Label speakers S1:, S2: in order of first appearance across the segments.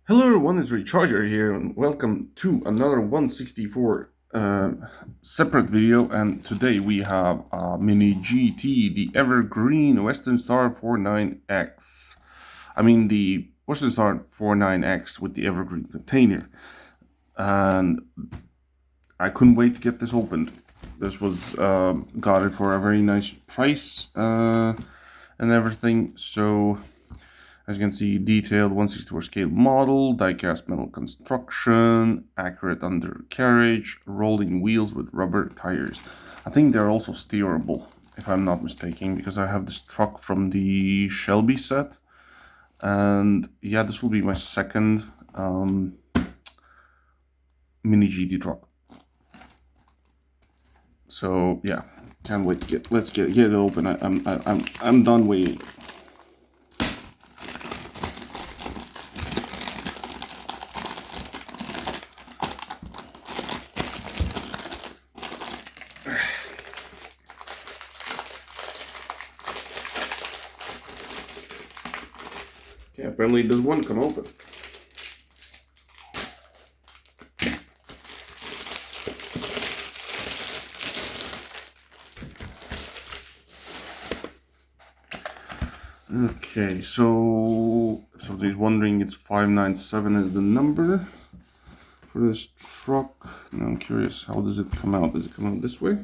S1: Hello everyone, it's Recharger here and welcome to another 164 separate video, and today we have a Mini GT, the Evergreen Western Star 49X. I mean the Western Star 49X with the Evergreen container, and I couldn't wait to get this opened. This was got it for a very nice price and everything, so as you can see, detailed 164 scale model, die-cast metal construction, accurate undercarriage, rolling wheels with rubber tires. I think they're also steerable, if I'm not mistaken, because I have this truck from the Shelby set. And yeah, this will be my second Mini GT truck. So yeah, can't wait to let's get it open. I'm done waiting. Okay, apparently this one can open. Okay, so if somebody's wondering, it's 597 is the number for this truck. Now I'm curious, how does it come out? Does it come out this way?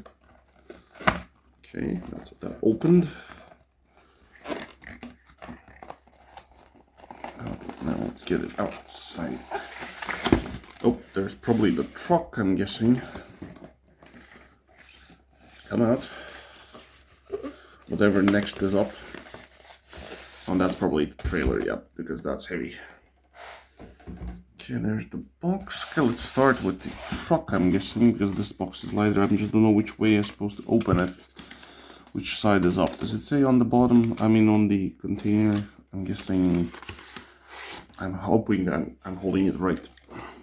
S1: Okay, that's what that opened. Now let's get it outside. Oh, there's probably the truck, I'm guessing. Come out. Whatever next is up. Oh, that's probably the trailer, yeah, because that's heavy. Okay, there's the box. Okay, let's start with the truck, I'm guessing, because this box is lighter. I just don't know which way I'm supposed to open it. Which side is up? Does it say on the bottom? I mean, on the container. I'm guessing. I'm hoping I'm holding it right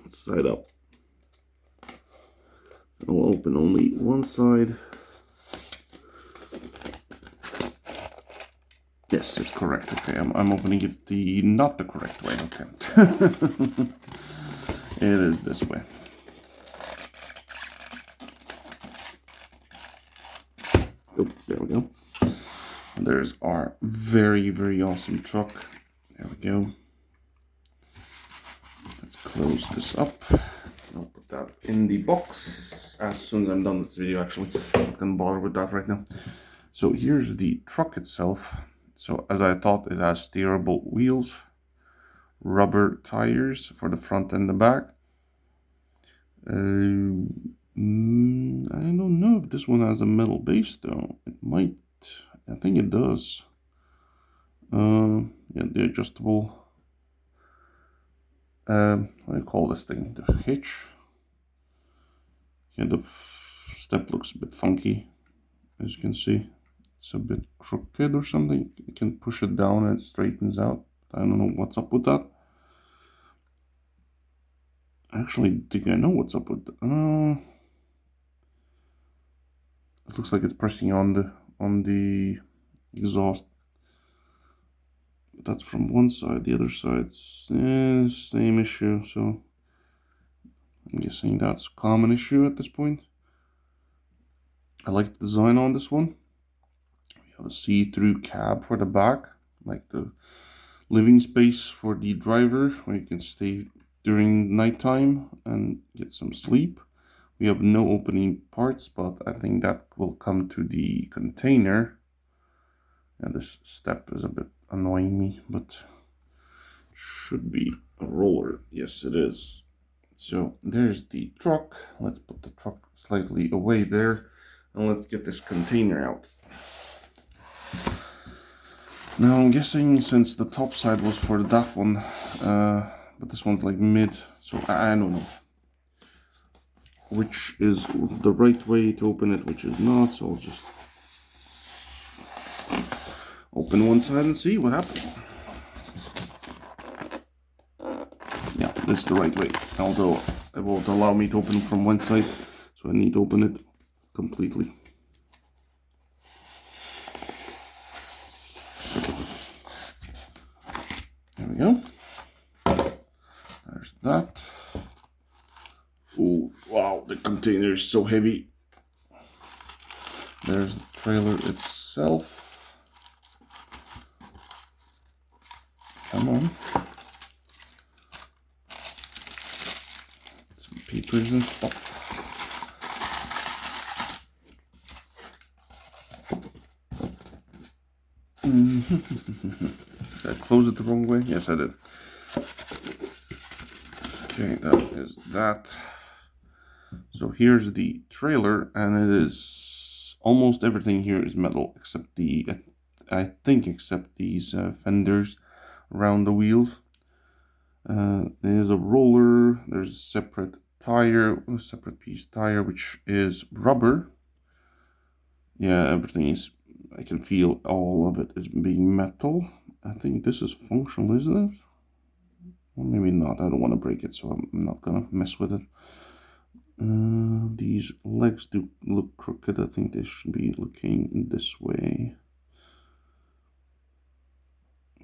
S1: side up. I'll open only one side. Yes, it's correct. Okay, I'm opening it not the correct way. Okay. It is this way. Oh, there we go. And there's our very, very awesome truck. There we go. Let's close this up. I'll put that in the box as soon as I'm done with this video, actually. I'm not gonna bother with that right now. So here's the truck itself. So as I thought, it has steerable wheels, rubber tires for the front and the back. I don't know if this one has a metal base though. It might. I think it does. Yeah, the adjustable. What do you call this thing? The hitch. Yeah, the step looks a bit funky, as you can see. It's a bit crooked or something. You can push it down and it straightens out. I don't know what's up with that. I actually think I know what's up with that. It looks like it's pressing on the exhaust. But that's from one side. The other side's same issue. So I'm guessing that's a common issue at this point. I like the design on this one. We have a see-through cab for the back, like the living space for the driver, where you can stay during nighttime and get some sleep. We have no opening parts, but I think that will come to the container. And this step is a bit annoying me, but it should be a roller. Yes, it is. So there's the truck. Let's put the truck slightly away there, and let's get this container out. Now I'm guessing, since the top side was for that one, but this one's like mid, so I don't know which is the right way to open it, which is not, so I'll just open one side and see what happens. Yeah, this is the right way, although it won't allow me to open it from one side, so I need to open it completely. There we go. that. Oh, wow, the container is so heavy. There's the trailer itself. Come on. Some papers and stuff. Did I close it the wrong way? Yes, I did. Okay, that is that. So here's the trailer, and it is almost everything here is metal except I think except these fenders around the wheels. There's a roller. There's a separate tire, a separate piece tire, which is rubber. Yeah, everything is. I can feel all of it is being metal. I think this is functional, isn't it? Well, maybe not. I don't want to break it, so I'm not gonna mess with it. These legs do look crooked. I think they should be looking this way.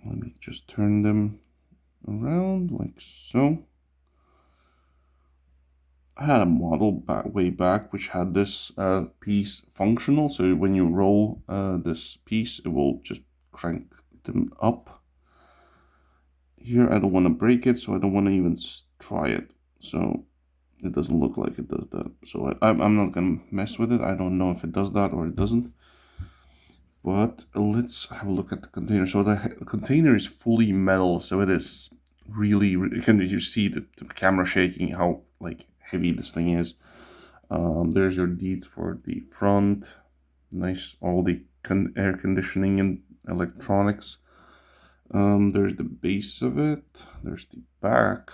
S1: Let me just turn them around like so. I had a model way back which had this piece functional, so when you roll this piece, it will just crank them up. Here I don't want to break it, so I don't want to even try it. So it doesn't look like it does that. So I'm not going to mess with it. I don't know if it does that or it doesn't. But let's have a look at the container. So the container is fully metal, so it is really, can you see the camera shaking how like heavy this thing is. There's your deeds for the front. Nice, all the air conditioning and electronics. There's the base of it. There's the back.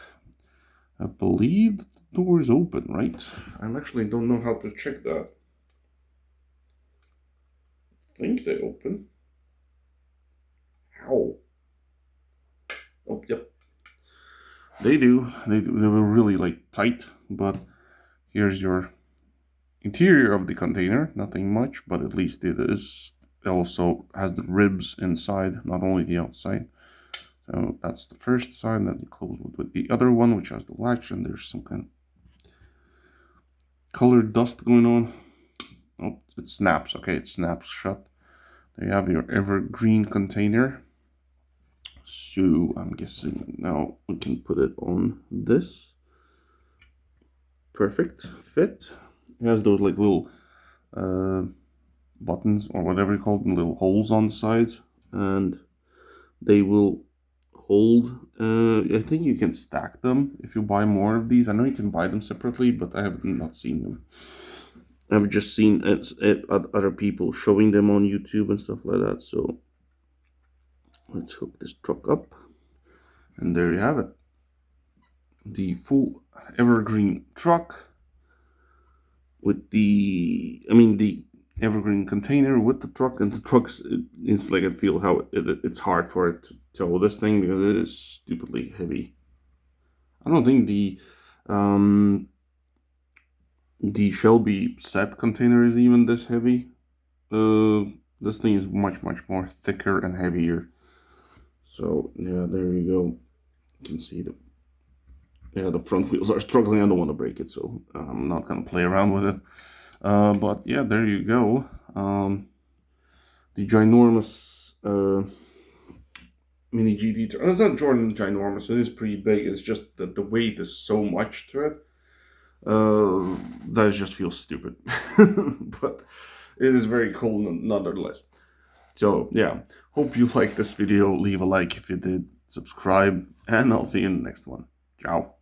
S1: I believe the door is open, right? I actually don't know how to check that. I think they open. How? Oh, yep. They do. They were really like tight, but here's your interior of the container. Nothing much, but at least it is. It also has the ribs inside, not only the outside. So that's the first side. Then you close with the other one, which has the latch, and there's some kind of colored dust going on. Oh, it snaps. Okay, it snaps shut. There you have your evergreen container. So I'm guessing now we can put it on this. Perfect fit. It has those like little buttons or whatever you call them, little holes on the sides, and they will hold. I think you can stack them if you buy more of these. I know you can buy them separately, but I have not seen them. I've just seen other people showing them on YouTube and stuff like that. So let's hook this truck up, and there you have it. The full evergreen truck with the evergreen container with the truck, and the truck's, it's like I feel how it's hard for it to tow this thing because it is stupidly heavy. I don't think the Shelby set container is even this heavy. This thing is much more thicker and heavier. So yeah, there you go. You can see the front wheels are struggling. I don't want to break it, so I'm not gonna play around with it. But yeah, there you go. The ginormous mini GT. It's not ginormous. It is pretty big. It's just that the weight is so much to it. That just feels stupid. But it is very cool nonetheless. So yeah, hope you liked this video. Leave a like if you did, subscribe, and I'll see you in the next one. Ciao.